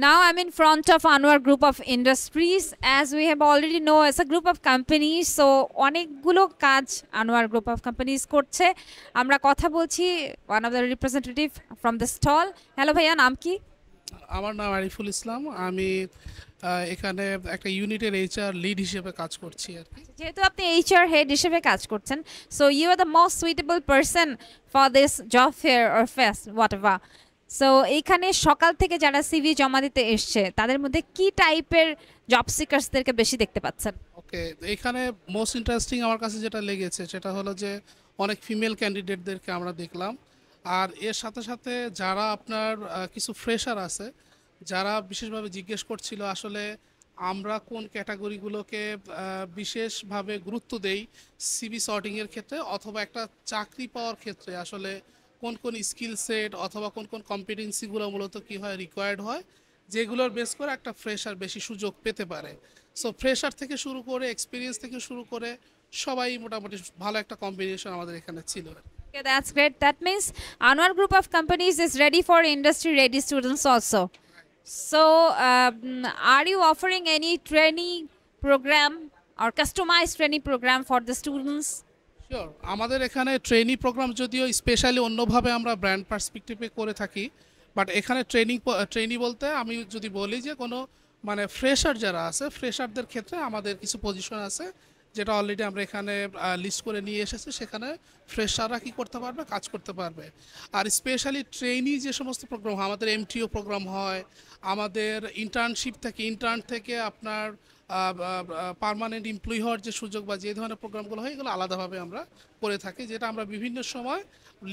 Now I'm in front of Anwar Group of Industries. As we have already know, it's a group of companies. So অনেকগুলো কাজ Anwar Group of Companies করছে। আমরা কথা বলছি one of the representative from the stall. Hello ভাইয়া, নাম কি? আমার নাম আরিফুল ইসলাম। আমি এখানে একটা ইউনিটের এইচআর লিড হিসেবে কাজ করছি আর কি। যেহেতু আপনি এইচআর হেড হিসেবে কাজ করছেন, so you are the most suitable person for this job fair or fest whatever. So এইখানে সকাল থেকে যারা সিভি জমা দিতে এসছে তাদের মধ্যে কি টাইপের জব সিকার্সদেরকে বেশি দেখতে পাচ্ছেন? ওকে, এখানে মোস্ট ইন্টারেস্টিং আমার কাছে যেটা লেগেছে সেটা হলো যে অনেক ফিমেল ক্যান্ডিডেটদেরকে আমরা দেখলাম। আর এর সাথে সাথে যারা আপনার কিছু ফ্রেশার আছে যারা বিশেষভাবে জিজ্ঞেস করছিল আসলে আমরা কোন ক্যাটাগরিগুলোকে বিশেষভাবে গুরুত্ব দেই সিভি সর্টিংয়ের ক্ষেত্রে অথবা একটা চাকরি পাওয়ার ক্ষেত্রে আসলে কোন কোন স্কিল সেট অথবা কোন কোন কম্পিটেন্সিগুলো মূলত কী হয় রিকোয়ার্ড হয় যেগুলোর বেস করে একটা ফ্রেশার বেশি সুযোগ পেতে পারে। সো ফ্রেশার থেকে শুরু করে এক্সপিরিয়েন্স থেকে শুরু করে সবাই মোটামুটি ভালো একটা কম্বিনেশন আমাদের এখানে ছিল। Okay, that's great. That means Anwar Group of Companies is ready for industry-ready students also. So, are you offering any training program or customized training program for the students? Sure, আমাদের এখানে training programme যদিও specially অন্যভাবে আমরা brand পার্সপেক্টিভে করে থাকি, but এখানে training বলতে আমি যদি বলি যে কোনো মানে ফ্রেশার যারা আছে ফ্রেশারদের ক্ষেত্রে আমাদের কিছু পজিশন আছে যেটা অলরেডি আমরা এখানে লিস্ট করে নিয়ে এসেছি। সেখানে ফ্রেশাররা কী করতে পারবে, কাজ করতে পারবে। আর স্পেশালি ট্রেনিং যে সমস্ত প্রোগ্রাম আমাদের এমটিও প্রোগ্রাম হয়, আমাদের ইন্টার্নশিপ থেকে ইন্টার্ন থেকে আপনার পার্মানেন্ট এমপ্লয়ি হওয়ার যে সুযোগ বা যে ধরনের প্রোগ্রামগুলো হয় এগুলো আলাদাভাবে আমরা করে থাকি, যেটা আমরা বিভিন্ন সময়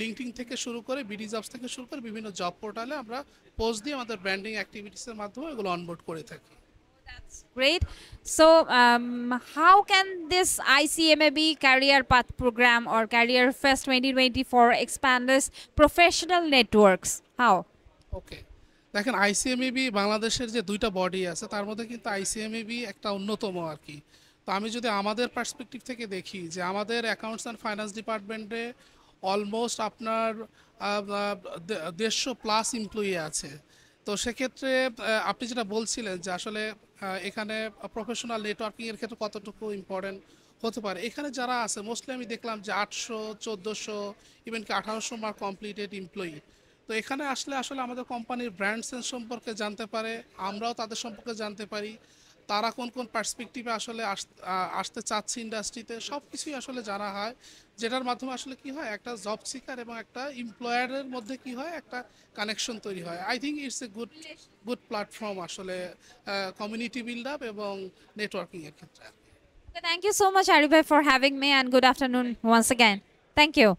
লিঙ্কডিন থেকে শুরু করে বিডি জবস থেকে শুরু করে বিভিন্ন জব পোর্টালে আমরা পোস্ট দিয়ে আমাদের ব্র্যান্ডিং অ্যাক্টিভিটিসের মাধ্যমে এগুলো অনবোর্ড করে থাকি। That's great. So, how can this ICMAB Career Path Program or Career Fest 2024 expand this professional networks? How? ওকে, দেখেন আইসিএমএবি বাংলাদেশের যে দুইটা বডি আছে তার মধ্যে কিন্তু আইসিএমএবি একটা অন্যতম আর কি। তো আমি যদি আমাদের পার্সপেক্টিভ থেকে দেখি যে আমাদের অ্যাকাউন্টস অ্যান্ড ফাইন্যান্স ডিপার্টমেন্টে অলমোস্ট আপনার 150+ এমপ্লয়ি আছে। তো সেক্ষেত্রে আপনি যেটা বলছিলেন যে আসলে এখানে প্রফেশনাল নেটওয়ার্কিংয়ের ক্ষেত্রে কতটুকু ইম্পর্টেন্ট হতে পারে, এখানে যারা আছে মোস্টলি আমি দেখলাম যে 800, 1400, ইভেন কি 1800 মার্ক কমপ্লিটেড এমপ্লয়ি। তো এখানে আসলে আসলে আমাদের কোম্পানির ব্র্যান্ড সেন্স সম্পর্কে জানতে পারে, আমরাও তাদের সম্পর্কে জানতে পারি, তারা কোন কোন পার্সপেক্টিভে আসলে আসতে চাচ্ছে ইন্ডাস্ট্রিতে, সব কিছুই আসলে জানা হয়। যেটার মাধ্যমে আসলে কি হয় একটা জব সিকার এবং একটা এমপ্লয়ারের মধ্যে কি হয় একটা কানেকশন তৈরি হয়। I think it's a good good platform আসলে কমিউনিটি বিল্ড আপ এবং নেটওয়ার্কিংয়ের ক্ষেত্রে। Thank you so much, Arif, for having me, and good afternoon once again. Thank you.